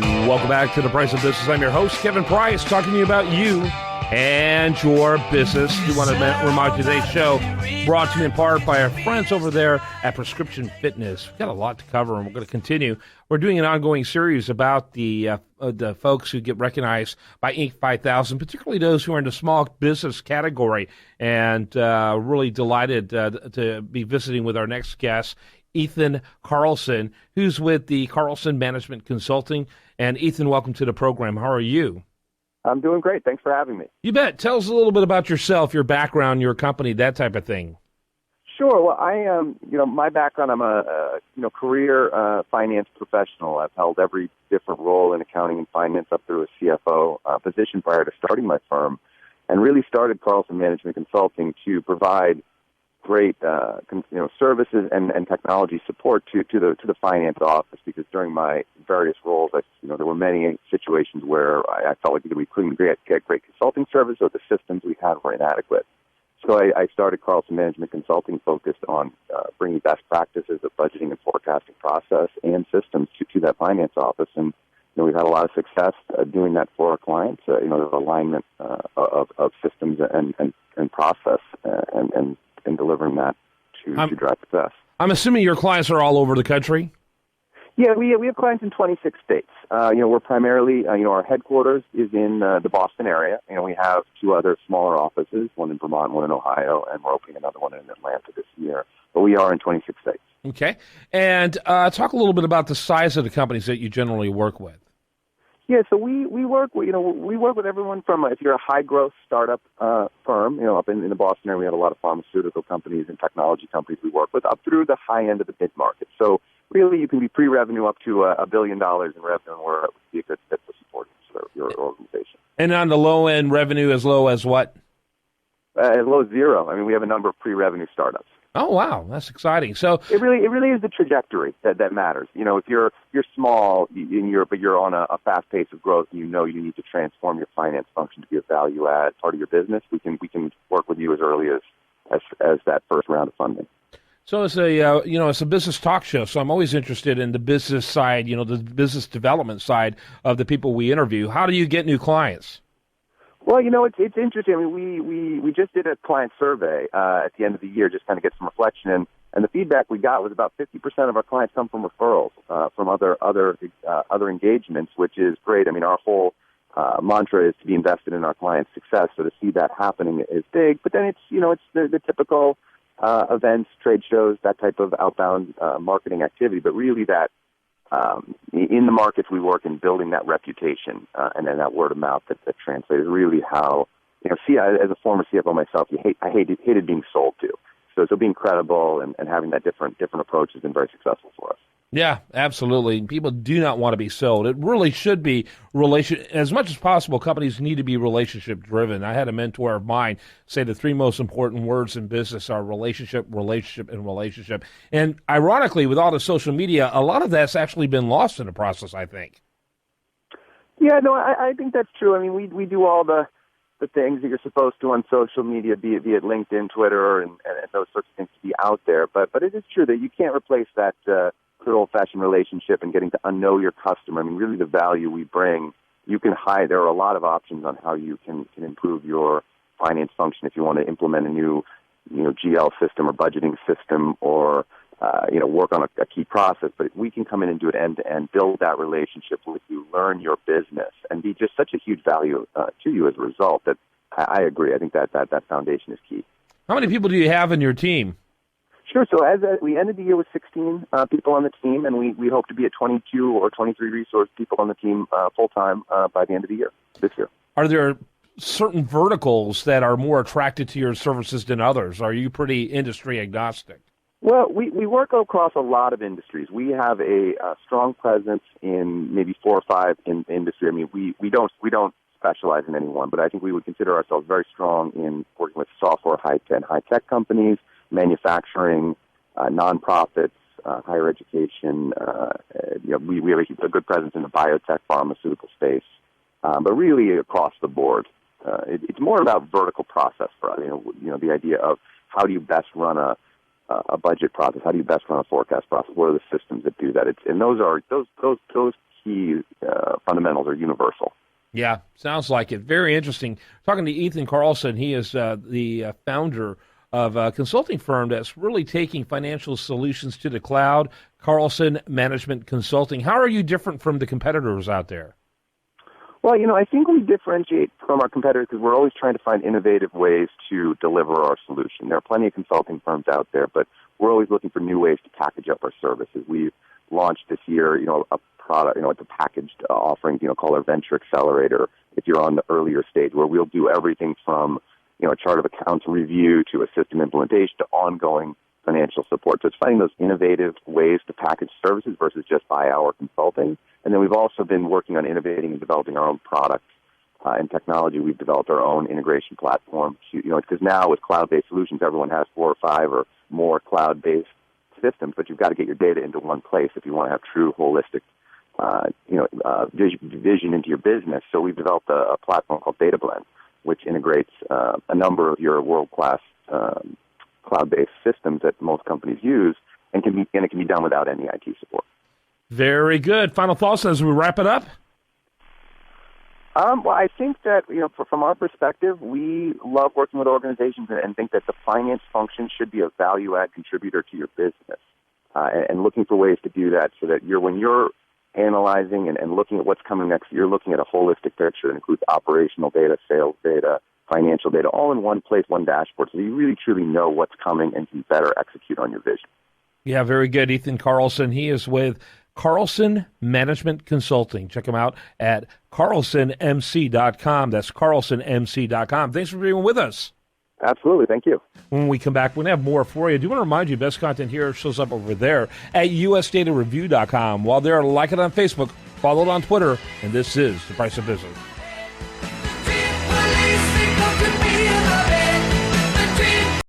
Welcome back to The Price of Business. I'm your host, Kevin Price, talking to you about you and your business. We want to remind you today's show brought to you in part by our friends over there at Prescription Fitness. We've got a lot to cover, and we're going to continue. We're doing an ongoing series about the folks who get recognized by Inc. 5000, particularly those who are in the small business category, and really delighted to be visiting with our next guest, Ethan Carlson, who's with the Carlson Management Consulting. And Ethan, welcome to the program. How are you? I'm doing great. Thanks for having me. You bet. Tell us a little bit about yourself, your background, your company, that type of thing. Sure. Well, I am, my background, I'm a career finance professional. I've held every different role in accounting and finance up through a CFO position prior to starting my firm, and really started Carlson Management Consulting to provide great services and technology support to the finance office, because during my various roles, there were many situations where I felt like we couldn't get great consulting service, or the systems we had were inadequate. So I started Carlson Management Consulting, focused on bringing best practices of budgeting and forecasting process and systems to that finance office, and we've had a lot of success doing that for our clients. The alignment of systems and process and delivering that to drive success. I'm assuming your clients are all over the country? Yeah, we have clients in 26 states. We're primarily, our headquarters is in the Boston area. We have two other smaller offices, one in Vermont, one in Ohio, and we're opening another one in Atlanta this year. But we are in 26 states. Okay. And talk a little bit about the size of the companies that you generally work with. Yeah, so we work with everyone from, if you're a high growth startup firm, up in the Boston area, we have a lot of pharmaceutical companies and technology companies we work with, up through the high end of the mid market. So really, you can be pre-revenue up to $1 billion in revenue, and where it would be a good fit for supporting your organization. And on the low end, revenue as low as what? As low as zero. I mean, we have a number of pre-revenue startups. Oh wow, that's exciting. So it really is the trajectory that matters. If you're small but you're on a fast pace of growth, and you need to transform your finance function to be a value add part of your business, we can work with you as early as that first round of funding. So it's it's a business talk show. So I'm always interested in the business side, the business development side of the people we interview. How do you get new clients? Well, it's interesting. I mean, we just did a client survey at the end of the year, just kind of get some reflection, and the feedback we got was about 50% of our clients come from referrals from other engagements, which is great. I mean, our whole mantra is to be invested in our clients' success, so to see that happening is big. But then it's the typical events, trade shows, that type of outbound marketing activity, but really that in the markets we work in, building that reputation and then that word of mouth that translates is really how, as a former CFO myself, I hated being sold to. So being credible and having that different approach has been very successful for us. Yeah, absolutely. People do not want to be sold. It really should be as much as possible. Companies need to be relationship driven. I had a mentor of mine say the three most important words in business are relationship, relationship, and relationship. And ironically, with all the social media, a lot of that's actually been lost in the process, I think. Yeah, no, I think that's true. I mean, we do all the things that you're supposed to on social media, be it LinkedIn, Twitter, and those sorts of things to be out there. But it is true that you can't replace that good old-fashioned relationship and getting to know your customer. I mean, really the value we bring, you can hide. There are a lot of options on how you can improve your finance function if you want to implement a new GL system or budgeting system or work on a key process. But we can come in and do it end-to-end, build that relationship with you, learn your business, and be just such a huge value to you as a result that I agree. I think that foundation is key. How many people do you have in your team? Sure. So as we ended the year with 16 people on the team, and we hope to be at 22 or 23 resource people on the team full-time by the end of the year, this year. Are there certain verticals that are more attracted to your services than others? Are you pretty industry agnostic? Well, we work across a lot of industries. We have a strong presence in maybe 4 or 5 industries. I mean, we don't specialize in any one, but I think we would consider ourselves very strong in working with software, high-tech companies, manufacturing, nonprofits, higher education. We have a good presence in the biotech, pharmaceutical space, but really across the board. It's more about vertical process for us. The idea of how do you best run a budget process? How do you best run a forecast process? What are the systems that do that? And those key fundamentals are universal. Yeah, sounds like it. Very interesting. Talking to Ethan Carlson, he is the founder of a consulting firm that's really taking financial solutions to the cloud, Carlson Management Consulting. How are you different from the competitors out there? Well, I think we differentiate from our competitors because we're always trying to find innovative ways to deliver our solution. There are plenty of consulting firms out there, but we're always looking for new ways to package up our services. We've launched this year, a product, it's a packaged offering, called our Venture Accelerator, if you're on the earlier stage, where we'll do everything from, a chart of accounts review to a system implementation to ongoing financial support. So it's finding those innovative ways to package services versus just by-hour consulting. And then we've also been working on innovating and developing our own products and technology. We've developed our own integration platform. Because now with cloud-based solutions, everyone has 4 or 5 or more cloud-based systems, but you've got to get your data into one place if you want to have true holistic, vision into your business. So we've developed a platform called Data Blend, which integrates a number of your world-class cloud-based systems that most companies use, and it can be done without any IT support. Very good. Final thoughts as we wrap it up? Well, I think that, from our perspective, we love working with organizations and think that the finance function should be a value-add contributor to your business, and looking for ways to do that so that when you're analyzing and looking at what's coming next, you're looking at a holistic picture that includes operational data, sales data, financial data, all in one place, one dashboard, so you really truly know what's coming and can better execute on your vision. Yeah, very good. Ethan Carlson, he is with Carlson Management Consulting. Check him out at carlsonmc.com. That's carlsonmc.com. Thanks for being with us. Absolutely. Thank you. When we come back, we're going to have more for you. I do want to remind you, best content here shows up over there at usdatareview.com. While there, like it on Facebook, follow it on Twitter, and this is The Price of Business.